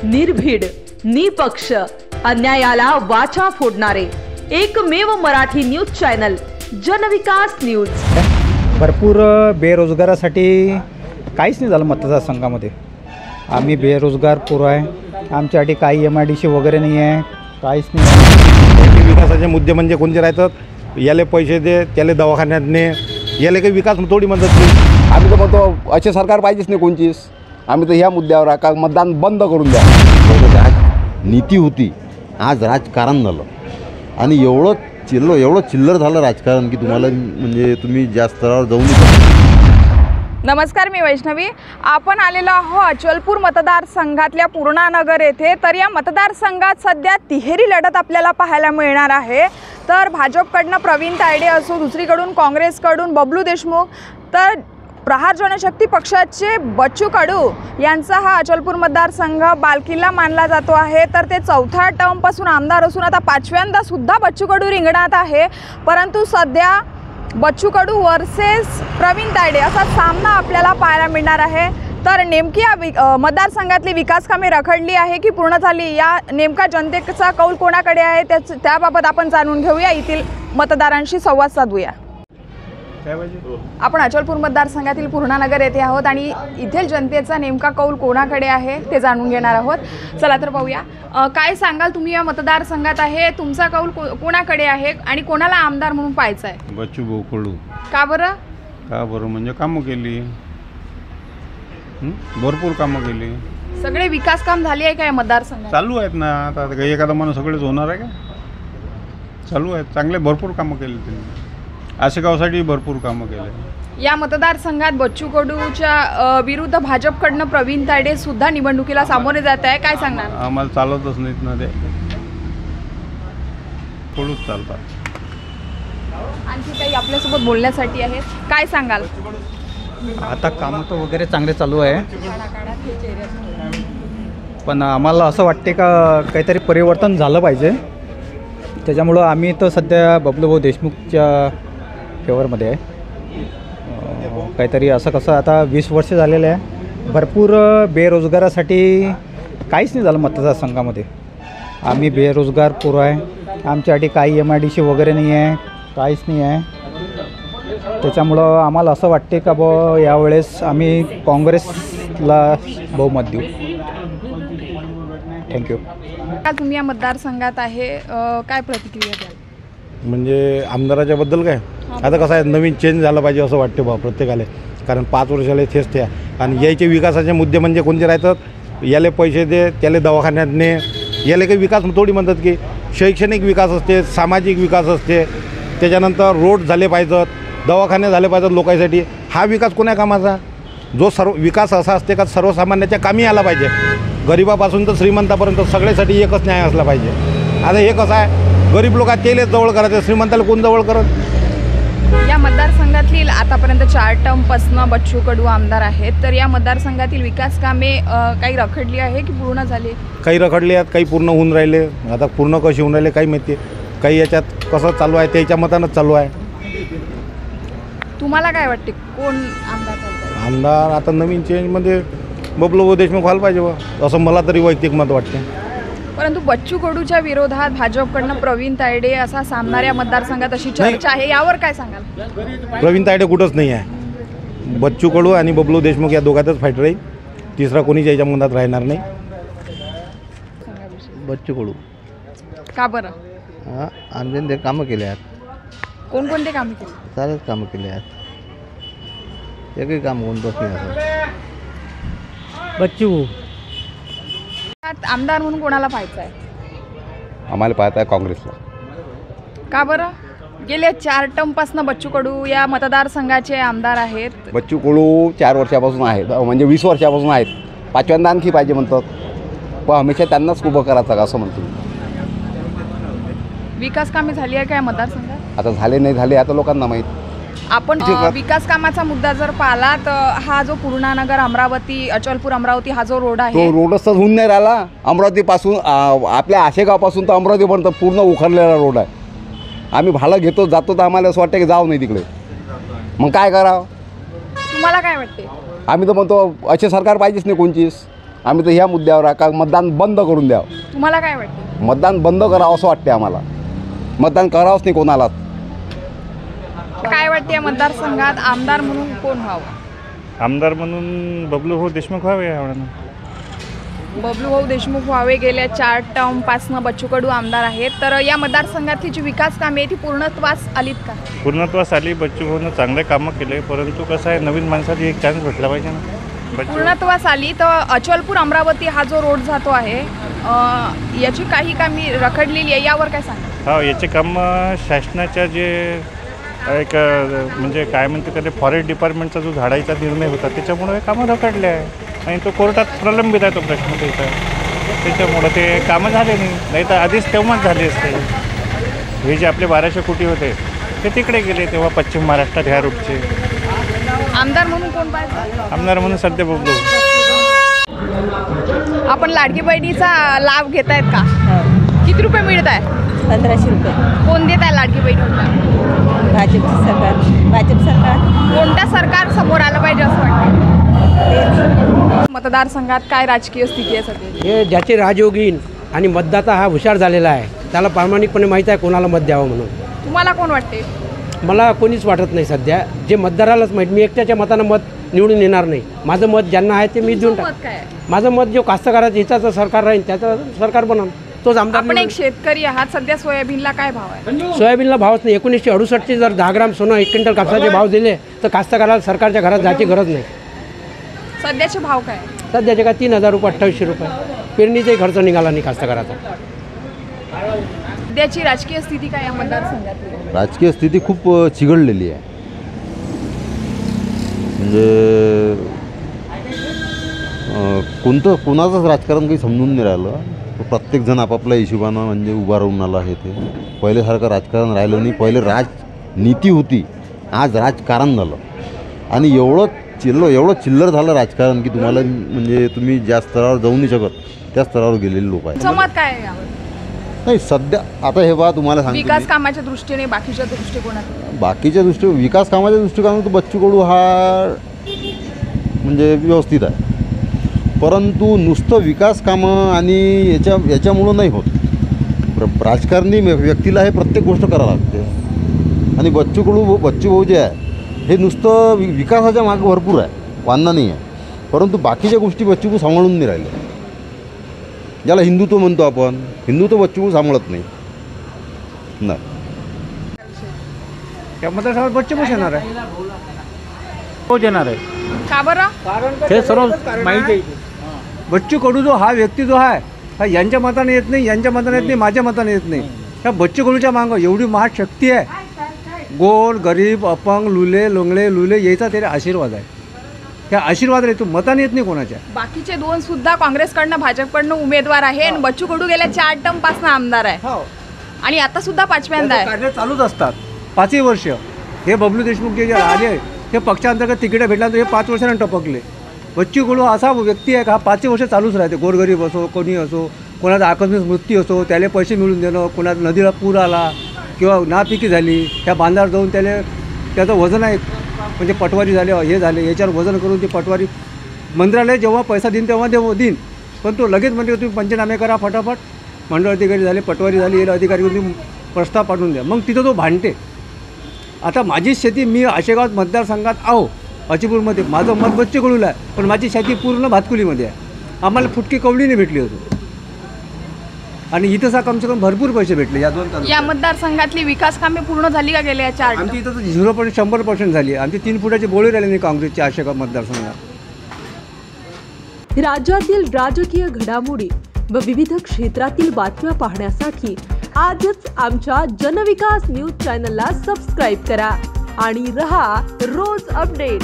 निर्भीड, निपक्ष, अन्यायाला वाचा फोडणारे एकमेव मराठी न्यूज चॅनल जनविकास न्यूज। भरपूर बेरोजगारासाठी काहीच नाही झालं मतदारसंघामध्ये। आम्ही बेरोजगार पोरं आहे, आमच्यासाठी काही MIDC वगैरे नाही आहे, काहीच नाही। विकासाचे मुद्दे म्हणजे कोणते राहतात, याले पैसे दे, त्याले दवाखान्यात ने, याले काही विकास थोडी म्हणतात की आम्ही तर म्हणतो असे सरकार पाहिजेच नाही कोणचीच। आम्ही तर ह्या मुद्द्यावर का मतदान बंद करून द्या। नीती होती, आज राजकारण झालं आणि एवढं चिल्लर झालं राजकारण की तुम्हाला म्हणजे तुम्ही ज्या स्तरावर जाऊन। नमस्कार, मी वैष्णवी। आपण आलेलो आहोत अचलपूर मतदारसंघातल्या पूर्णानगर येथे। तर या मतदारसंघात सध्या तिहेरी लढत आपल्याला पाहायला मिळणार आहे। तर भाजपकडून प्रवीण तायडे असो, दुसरीकडून काँग्रेसकडून बबलू देशमुख, तर प्रहार जनशक्ती पक्षाचे बच्चू कडू यांचा हा अचलपूर मतदारसंघ बालकिल्ला मानला जातो आहे। तर ते चौथ्या टर्मपासून आमदार असून आता पाचव्यांदा सुद्धा बच्चू कडू रिंगणात आहे। परंतु सध्या बच्चू कडू वर्सेस प्रवीण तायडे असा सामना आपल्याला पाहायला मिळणार आहे। तर नेमकी या मतदारसंघातली विकास कामे रखडली आहे की पूर्ण झाली, या नेमका जनतेचा कौल कोणाकडे आहे त्याबाबत आपण जाणून घेऊया, येथील मतदारांशी संवाद साधूया। आपण अचलपूर मतदारसंघातील पूर्णानगर येथे आहोत आणि इथेल जनतेचा नेमका कौल कोणाकडे आहे ते जाणून घेणार आहोत। चला तर पाहूया, काय सांगाल तुम्ही या मतदारसंघात आहे, तुमचा कौल कोणाकडे आहे आणि कोणाला आमदार म्हणून पाहायचं आहे? बच्चू भाऊ कडू। का बरं? का बरं म्हणजे कामं केली, भरपूर कामं केली। सगळे विकास काम झाली आहे का या मतदारसंघात? चालू आहेत ना, आता काही एखादा माणूस सगळेच होणार आहे का? चालू आहेत, चांगले भरपूर कामं केली त्यांनी, आशेगावसाठी भरपूर कामं केले। या मतदारसंघात बच्चू कडूच्या विरुद्ध भाजपकडून प्रवीण तायडे सुद्धा निवडणुकीला सामोरे जात आहे, काय सांगणार? आम्हाला चालतच नाहीत ना ते, कडूच चालतात। आणखी काही आपल्यासोबत बोलण्यासाठी आहेत, काय सांगाल? आता कामं तर वगैरे चांगले चालू आहे, पण आम्हाला असं वाटते का काहीतरी परिवर्तन झालं पाहिजे। त्याच्यामुळं आम्ही तर सध्या बबलूभाऊ देशमुखच्या फेवरमध्ये आहे। काहीतरी असं कसं आता 20 वर्ष झालेलं आहे, भरपूर बेरोजगारासाठी काहीच नाही झालं मतदारसंघामध्ये। आम्ही बेरोजगार पोरं आहे, आमच्यासाठी काही MIDC वगैरे नाही आहे, काहीच नाही आहे। त्याच्यामुळं आम्हाला असं वाटते का बुवा यावेळेस आम्ही काँग्रेसला बहुमत देऊ। थँक्यू। तुम्ही या मतदारसंघात आहे, काय प्रतिक्रिया द्याल? म्हणजे आमदाराच्या बद्दल काय, आता कसं आहे, नवीन चेंज झालं पाहिजे असं वाटते बा प्रत्येकाला, कारण 5 वर्षाला तेच त्या आणि यायचे विकासाचे मुद्दे म्हणजे कोणते राहतात, याले पैसे दे, त्याले दवाखान्यात ने, याले काही विकास थोडी म्हणतात की शैक्षणिक विकास असते, सामाजिक विकास असते, त्याच्यानंतर रोड झाले पाहिजेत, दवाखाने झाले पाहिजेत लोकांसाठी। हा विकास कोण्या कामाचा? जो सर्व विकास असा असते का सर्वसामान्याच्या कामी आला पाहिजे, गरिबापासून तर श्रीमंतापर्यंत सगळ्यासाठी एकच न्याय असला पाहिजे। आता हे कसं आहे, गरीब लोक तेलेच जवळ करायचं, श्रीमंताला कोण जवळ करत? या मतदारसंघातील आतापर्यंत 4 टर्मपासून बच्चू कडू आमदार आहेत। तर या मतदारसंघातील विकास कामे काही रखडली आहे की पूर्ण झाली? काही रखडले आहेत, काही पूर्ण होऊन राहिले। आता पूर्ण कशी होऊन राहिले काही माहिती, काही याच्यात कसं चालू आहे त्याच्या मतानंच चालू आहे। तुम्हाला काय वाटते कोण आमदार झालं? आमदार आता नवीन चेंजमध्ये बबलूभाऊ देशमुख व्हायला पाहिजे बा, असं मला तरी वैयक्तिक मत वाटते। परंतु बच्चू कडूच्या विरोधात भाजपकडून प्रवीण तायडे असा सामना या मतदारसंघात अशी चर्चा आहे, यावर काय सांगाल? प्रवीण तायडे कुठंच नाही आहे, बच्चू कडू आणि बबलू देशमुख या दोघातच फाईट राहील, तिसरा कोणी याच्या मनात राहणार नाही। बच्चू कडू। का बरं? हां, आमच्याने ते कामं केले आहेत, कोणकोणते कामे केले? सारेच कामं केले आहेत, एकही काम कोणतंच नाही असं। बच्चू आमदार म्हणून कोणाला पाहायचं आहे? आम्हाला पाहत आहे काँग्रेसला। का बरं? गेले 4 टर्मपासून बच्चू कडू या मतदारसंघाचे आमदार आहेत। बच्चू कडू 4 वर्षापासून आहेत, म्हणजे 20 वर्षापासून आहेत, पाचव्यांदा आणखी पाहिजे म्हणतात, पण हमेशा त्यांनाच उभं करायचं का असं म्हणतो। विकास कामे झाली आहे का या मतदारसंघात? आता झाले नाही झाले आता लोकांना माहीत। आपण विकास कामाचा मुद्दा जर पाहिला तर हा जो पूर्णानगर अमरावती अचलपूर अमरावती हा जो रोड आहे, तो रोडच तर होऊन नाही राहिला। अमरावतीपासून आपल्या आशेगावपासून तर अमरावतीपर्यंत पूर्ण उखडलेला रोड आहे। आम्ही भाडं घेतो जातो तर आम्हाला असं वाटतं की जाऊ नाही तिकडे, मग काय करावं? तुम्हाला काय वाटते? आम्ही तर म्हणतो असे सरकार पाहिजेच नाही कोणचीच। आम्ही तर ह्या मुद्द्यावर आहे का मतदान बंद करून द्यावं. तुम्हाला काय वाटतं? मतदान बंद करावं असं वाटते आम्हाला. मतदान करावंच नाही कोणालाच. काय वाटते या मतदारसंघात आमदार म्हणून कोण व्हावं? आमदार म्हणून बबलूभाऊ देशमुख व्हावे यावेळेला. बबलूभाऊ देशमुख व्हावे. गेल्या 4 टर्मपासनं बच्चू कडू आमदार आहेत. तर या मतदारसंघातली जी विकास कामे आहे ती पूर्णत्वास आलीत का? पूर्णत्वास आली. बच्चूभाऊनं चांगले कामं केले, परंतु कसं आहे नवीन माणसाला एक चान्स भेटला पाहिजे ना. पूर्णत्वास आली तर अचलपूर अमरावती हा जो रोड जातो आहे याची काही कामी रखडलेली आहे, यावर काय सांगा? हा, याचे कामं शासनाच्या जे एक म्हणजे काय म्हणते त्याला फॉरेस्ट डिपार्टमेंटचा जो झाडायचा निर्णय होता त्याच्यामुळे कामं रखडले आहे आणि तो कोर्टात प्रलंबित आहे तो प्रश्न त्याचा. त्याच्यामुळं ते कामं झाले नाही तर आधीच तेव्हाच झाले असते. हे जे आपले 1200 कोटी होते ते तिकडे गेले तेव्हा पश्चिम महाराष्ट्रात ह्या रूटचे. आमदार म्हणून कोण पाहिजे? आमदार म्हणून सध्या बबलू. आपण लाडकी बहिणीचा लाभ घेत आहेत का? किती रुपये मिळत आहे? 1500 रुपये. कोण देत आहे लाडकी बहिणीला? भाजप सरकार. कोणत्या सरकार समोर आलं पाहिजे असं वाटतं? मतदारसंघात काय राजकीय स्थिती आहे सध्या? हे ज्याचे राजयोगीन आणि मतदाता हा हुशार झालेला आहे त्याला प्रामाणिकपणे माहीत आहे कोणाला मत द्यावं म्हणून. तुम्हाला कोण वाटते? मला कोणीच वाटत नाही सध्या. जे मतदारालाच माहीत. मी एकट्याच्या मतानं मत निवडून येणार नाही. माझं मत ज्यांना आहे ते मी देऊन टाक. मत काय आहे? माझं मत जो कास्तकाराच्या हिताचं सरकार राहील त्याचं सरकार बनवून तोच आमदार. आपण एक शेतकरी आहात. सध्या सोयाबीनला काय भाव आहे? सोयाबीनला भावच नाही. 1968चे जर 10 ग्राम सोनं 1 क्विंटल कापसाचे भाव दिले तर कास्तकाराला सरकारच्या घरात जायची गरज नाही. सध्याचे भाव काय? सध्याचे का 3000 रुपये 2800 रुपये. पेरणीचाही खर्च निघाला नाही कास्तकाराचा. सध्याची राजकीय स्थिती काय या मतदारसंघात? राजकीय स्थिती खूप चिघळलेली आहे. म्हणजे कोणाचंच राजकारण काही समजून नाही राहिलं. प्रत्येकजण आपापल्या हिशोबानं म्हणजे उभा राहून आला आहे. ते पहिल्यासारखं राजकारण राहिलं नाही. पहिले राजनीती होती, आज राजकारण झालं. आणि एवढं चिल्लर झालं राजकारण की तुम्हाला म्हणजे तुम्ही ज्या स्तरावर जाऊ नाही शकत त्या स्तरावर गेलेले लोक आहेत. तुमचं मत काय आहे यावर? नाही सध्या आता हे बा तुम्हाला सांगतो विकास कामाच्या दृष्टीने बाकीच्या दृष्टिकोनातून? बाकीच्या विकास कामाच्या दृष्टिकोनातून बच्चू कडू हा म्हणजे व्यवस्थित आहे. परंतु नुसतं विकास कामं आणि याच्यामुळं नाही होत. राजकारणी व्यक्तीला हे प्रत्येक गोष्ट करावं लागते. आणि बच्चू भाऊ जे आहे हे नुसतं विकासाच्या मागे भरपूर आहे, वांधा नाही आहे. परंतु बाकीच्या गोष्टी बच्चू भाऊ सांभाळून नाही राहिले. ज्याला हिंदुत्व म्हणतो आपण, हिंदुत्व बच्चू भाऊ सांभाळत नाही. त्या मतदारसंघात बच्चू भाऊ येणार आहे. हो येणार आहे. का बरं? हे सर्व माहिती आहे. बच्चू कडू जो हा व्यक्ती जो आहे हा यांच्या मताने येत नाही, यांच्या मताने येत नाही, माझ्या मताने येत नाही. ह्या बच्चू कडूच्या मागं एवढी महाशक्ती आहे. गोर गरीब अपंग लुले याचा त्याला आशीर्वाद आहे. त्या आशीर्वाद रे तू मताने येत नाही कोणाच्या. बाकीचे 2 सुद्धा काँग्रेसकडनं भाजपकडनं उमेदवार आहे आणि बच्चू कडू गेल्या 4 टर्मपासून आमदार आहे आणि आता सुद्धा 5व्यांदा आहे. कार्य चालूच असतात 5ही वर्ष. हे बबलू देशमुख जे आले ते पक्षांतर्गत तिकीट भेटल्यानंतर हे 5 वर्षांनी टपकले. बच्चू कडू असा व्यक्ती आहे का 5ही वर्ष चालूच राहते. गोरगरीब असो, कोणी असो, कोणाचा आकस्मिक मृत्यू असो त्याला पैसे मिळून देणं, कोणाचा नदीला पूर आला किंवा नापिकी झाली त्या बांधावर जाऊन त्याचं वजन आहे म्हणजे पटवारी झाले हे झाले याच्यावर वजन करून ती पटवारी मंत्रालय जेव्हा पैसा देईन तेव्हा देईन. पण तो लगेच म्हणजे तुम्ही पंचनामे करा फटाफट. मंडळ अधिकारी झाले, पटवारी झाली, येईल अधिकारी तुम्ही प्रस्ताव पाठवून द्या. मग तिथं तो भांडते. आता माझी शेती मी आशेगाव मतदारसंघात आहो अचिपूरमध्ये. माझं मत बच्चू कडूला आहे पण माझी शेती पूर्ण भातकुलीमध्ये आहे. आम्हाला फुटकी कवडीने भेटली होती आणि इथं कमसे कम भरपूर पैसे भेटले. या मतदारसंघातली विकास कामे पूर्ण झाली का गेल्या 4? आमची इथं तर 0% झाली. आमची 3 फुटाची बोळी राहिली नाही काँग्रेसच्या आशेगाव मतदारसंघात. राज्यातील राजकीय घडामोडी व विविध क्षेत्रातील बातम्या पाहण्यासाठी आजच आमच्या जनविकास न्यूज चॅनलला सबस्क्राईब करा आणि रहा रोज अपडेट.